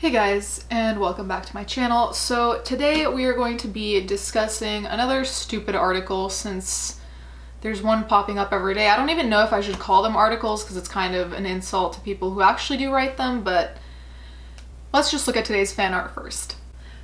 Hey guys, and welcome back to my channel. So today we are going to be discussing another stupid article, since there's one popping up every day. I don't even know if I should call them articles because it's kind of an insult to people who actually do write them, but let's just look at today's fan art first.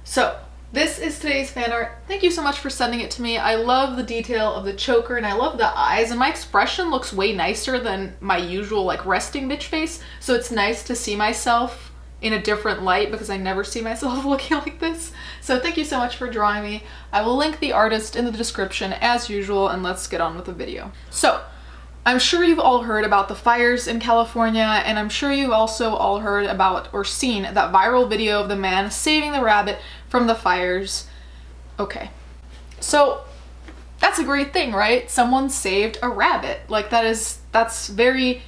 So this is today's fan art. Thank you so much for sending it to me. I love the detail of the choker and I love the eyes, and my expression looks way nicer than my usual like resting bitch face, so it's nice to see myself in a different light because I never see myself looking like this. So thank you so much for drawing me. I will link the artist in the description as usual, and let's get on with the video. So I'm sure you've all heard about the fires in California, and I'm sure you've also all heard about or seen that viral video of the man saving the rabbit from the fires. Okay, so that's a great thing, right? Someone saved a rabbit. Like that's very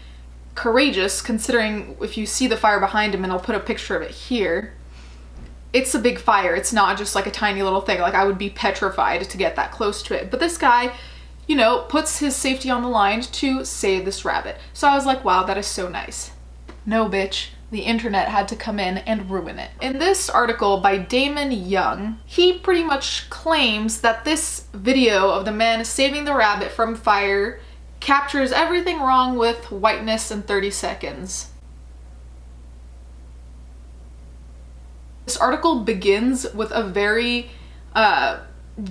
courageous, considering if you see the fire behind him, and I'll put a picture of it here, it's a big fire. It's not just like a tiny little thing. Like, I would be petrified to get that close to it. But this guy, you know, puts his safety on the line to save this rabbit. So I was like, wow, that is so nice. No, bitch. The internet had to come in and ruin it. In this article by Damon Young, he pretty much claims that this video of the man saving the rabbit from fire captures everything wrong with whiteness in 30 seconds. This article begins with a very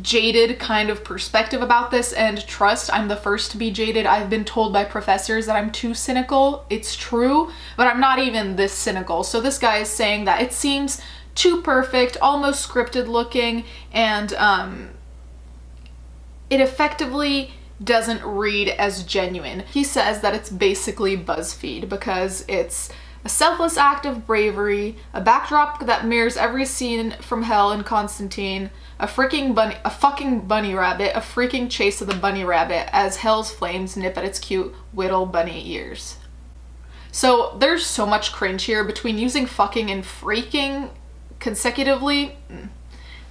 jaded kind of perspective about this, and trust, I'm the first to be jaded. I've been told by professors that I'm too cynical. It's true, but I'm not even this cynical. So this guy is saying that it seems too perfect, almost scripted looking, and it effectively doesn't read as genuine. He says that it's basically BuzzFeed because it's a selfless act of bravery, a backdrop that mirrors every scene from Hell in Constantine, a fucking bunny rabbit, a freaking chase of the bunny rabbit as hell's flames nip at its cute whittle bunny ears. So there's so much cringe here between using fucking and freaking consecutively,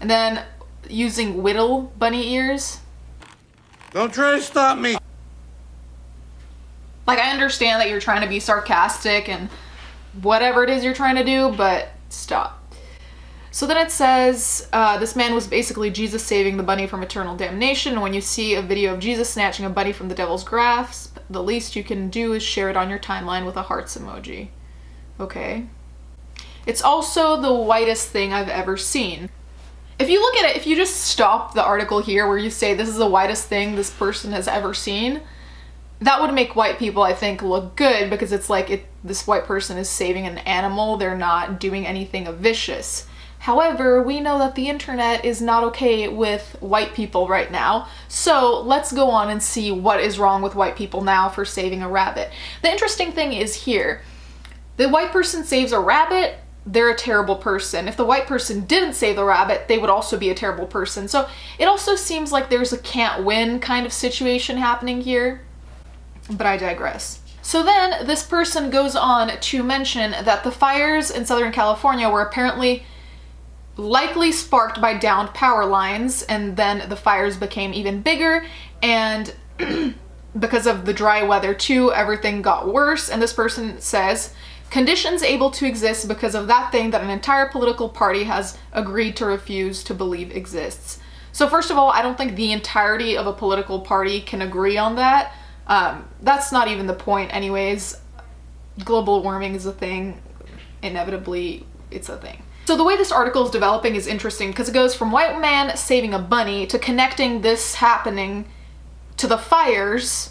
and then using whittle bunny ears. Don't try to stop me. Like, I understand that you're trying to be sarcastic and whatever it is you're trying to do, but stop. So then it says, this man was basically Jesus saving the bunny from eternal damnation. And when you see a video of Jesus snatching a bunny from the devil's grasp, the least you can do is share it on your timeline with a hearts emoji. Okay. It's also the whitest thing I've ever seen. If you look at it, if you just stop the article here where you say this is the whitest thing this person has ever seen, that would make white people, I think, look good, because it's like this white person is saving an animal. They're not doing anything vicious. However, we know that the internet is not okay with white people right now, so let's go on and see what is wrong with white people now for saving a rabbit. The interesting thing is here, the white person saves a rabbit, they're a terrible person. If the white person didn't save the rabbit, they would also be a terrible person. So it also seems like there's a can't win kind of situation happening here, but I digress. So then this person goes on to mention that the fires in Southern California were apparently likely sparked by downed power lines, and then the fires became even bigger, and because of the dry weather too, everything got worse. And this person says, conditions able to exist because of that thing that an entire political party has agreed to refuse to believe exists. So first of all, I don't think the entirety of a political party can agree on that. That's not even the point anyways. Global warming is a thing. Inevitably, it's a thing. So the way this article is developing is interesting because it goes from white man saving a bunny to connecting this happening to the fires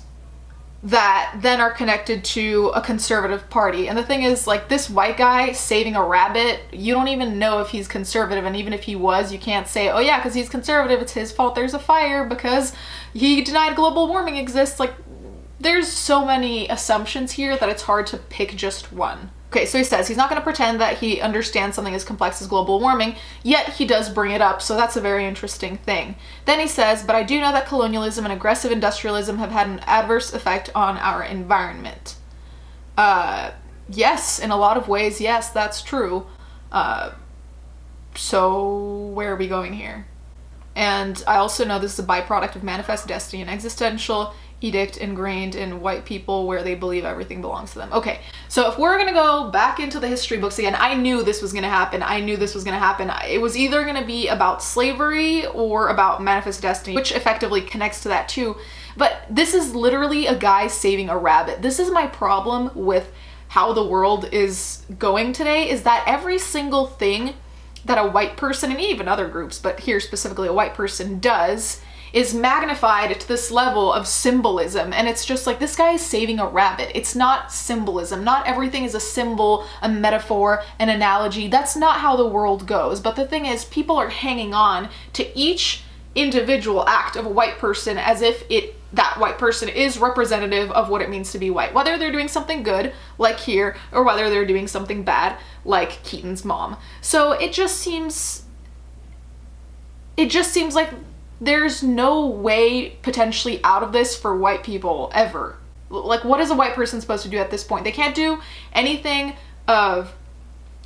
that then are connected to a conservative party. And the thing is, like, this white guy saving a rabbit, you don't even know if he's conservative, and even if he was, you can't say, oh yeah, because he's conservative, it's his fault there's a fire because he denied global warming exists. Like, there's so many assumptions here that it's hard to pick just one. Okay, so he says he's not going to pretend that he understands something as complex as global warming, yet he does bring it up, so that's a very interesting thing. Then he says, but I do know that colonialism and aggressive industrialism have had an adverse effect on our environment. Yes, in a lot of ways, yes, that's true. So where are we going here? And I also know this is a byproduct of manifest destiny and existential edict ingrained in white people where they believe everything belongs to them. Okay, so if we're gonna go back into the history books again, I knew this was gonna happen. I knew this was gonna happen. It was either gonna be about slavery or about manifest destiny, which effectively connects to that too. But this is literally a guy saving a rabbit. This is my problem with how the world is going today, is that every single thing that a white person, and even other groups, but here specifically a white person, does is magnified to this level of symbolism. And it's just like, this guy is saving a rabbit. It's not symbolism. Not everything is a symbol, a metaphor, an analogy. That's not how the world goes. But the thing is, people are hanging on to each individual act of a white person as if that white person is representative of what it means to be white, whether they're doing something good like here or whether they're doing something bad like Keaton's mom. So it just seems like there's no way potentially out of this for white people ever. Like, what is a white person supposed to do at this point? They can't do anything of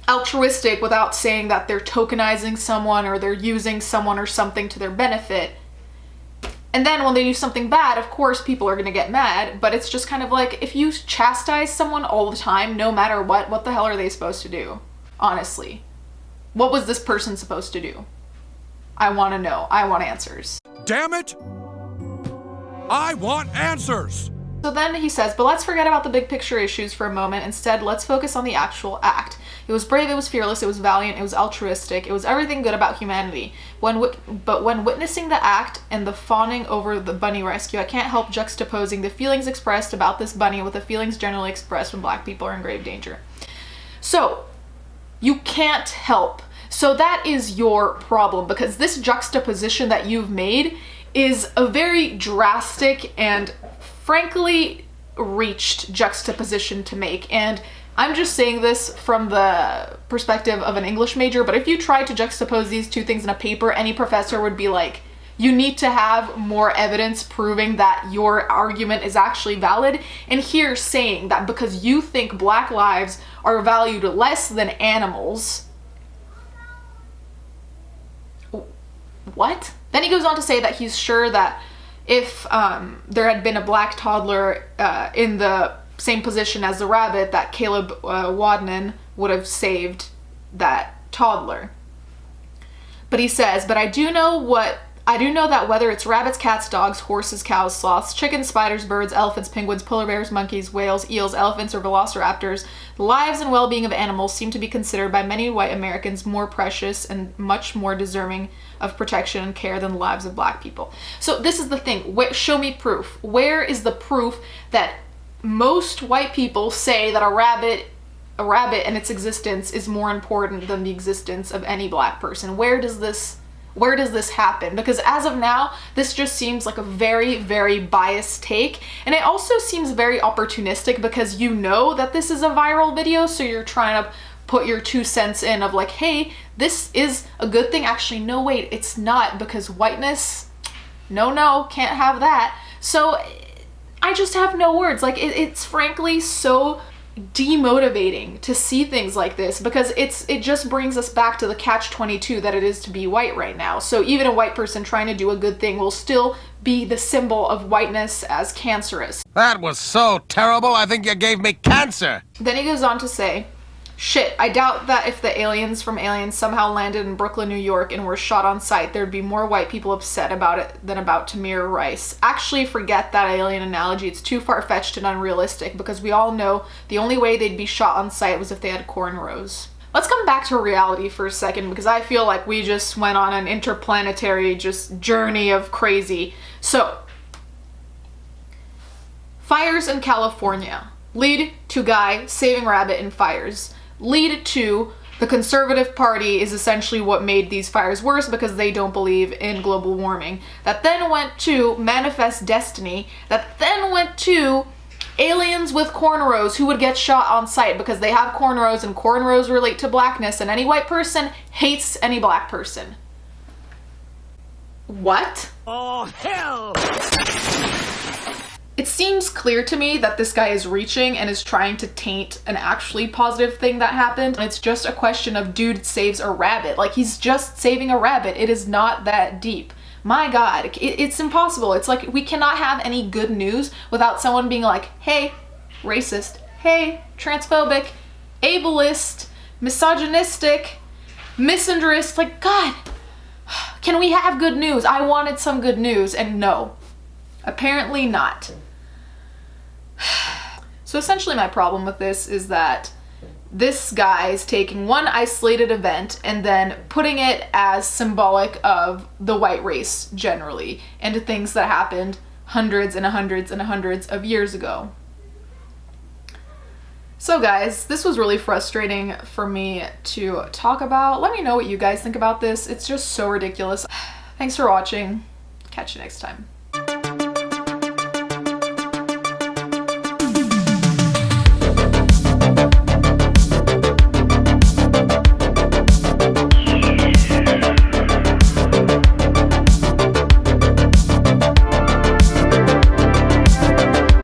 altruistic without saying that they're tokenizing someone or they're using someone or something to their benefit. And then when they do something bad, of course people are gonna get mad, but it's just kind of like, if you chastise someone all the time, no matter what the hell are they supposed to do? Honestly. What was this person supposed to do? I wanna know. I want answers. Damn it! I want answers! So then he says, but let's forget about the big picture issues for a moment. Instead, let's focus on the actual act. It was brave, it was fearless, it was valiant, it was altruistic, it was everything good about humanity. But when witnessing the act and the fawning over the bunny rescue, I can't help juxtaposing the feelings expressed about this bunny with the feelings generally expressed when black people are in grave danger. So, you can't help. So that is your problem, because this juxtaposition that you've made is a very drastic and frankly reached juxtaposition to make. And I'm just saying this from the perspective of an English major, but if you tried to juxtapose these two things in a paper, any professor would be like, you need to have more evidence proving that your argument is actually valid. And here saying that because you think black lives are valued less than animals. What? Then he goes on to say that he's sure that if there had been a black toddler in the same position as the rabbit, that Caleb Wadman would have saved that toddler. But he says, but I do know that whether it's rabbits, cats, dogs, horses, cows, sloths, chickens, spiders, birds, elephants, penguins, polar bears, monkeys, whales, eels, elephants, or velociraptors, the lives and well-being of animals seem to be considered by many white Americans more precious and much more deserving of protection and care than the lives of black people. So this is the thing. Show me proof. Where is the proof that most white people say that a rabbit and its existence is more important than the existence of any black person? Where does this happen? Because as of now, this just seems like a very, very biased take. And it also seems very opportunistic because you know that this is a viral video, so you're trying to put your 2 cents in of like, hey, this is a good thing. Actually, no, wait, it's not, because whiteness, no, can't have that. So I just have no words. Like, it's frankly so demotivating to see things like this, because it just brings us back to the catch-22 that it is to be white right now. So even a white person trying to do a good thing will still be the symbol of whiteness as cancerous. That was so terrible, I think you gave me cancer! Then he goes on to say, shit, I doubt that if the aliens from Aliens somehow landed in Brooklyn, New York and were shot on sight, there'd be more white people upset about it than about Tamir Rice. Actually, forget that alien analogy. It's too far-fetched and unrealistic, because we all know the only way they'd be shot on sight was if they had cornrows. Let's come back to reality for a second, because I feel like we just went on an interplanetary journey of crazy. So, fires in California lead to guy saving rabbit in fires. Lead to the Conservative Party is essentially what made these fires worse, because they don't believe in global warming. That then went to manifest destiny. That then went to aliens with cornrows who would get shot on sight because they have cornrows, and cornrows relate to blackness, and any white person hates any black person. What? Oh, hell! It seems clear to me that this guy is reaching and is trying to taint an actually positive thing that happened. It's just a question of dude saves a rabbit. Like, he's just saving a rabbit. It is not that deep. My God, it's impossible. It's like we cannot have any good news without someone being like, hey, racist, hey, transphobic, ableist, misogynistic, misandrist. Like, God, can we have good news? I wanted some good news, and no, apparently not. So essentially my problem with this is that this guy's taking one isolated event and then putting it as symbolic of the white race generally, and to things that happened hundreds and hundreds and hundreds of years ago. So guys, this was really frustrating for me to talk about. Let me know what you guys think about this. It's just so ridiculous. Thanks for watching. Catch you next time.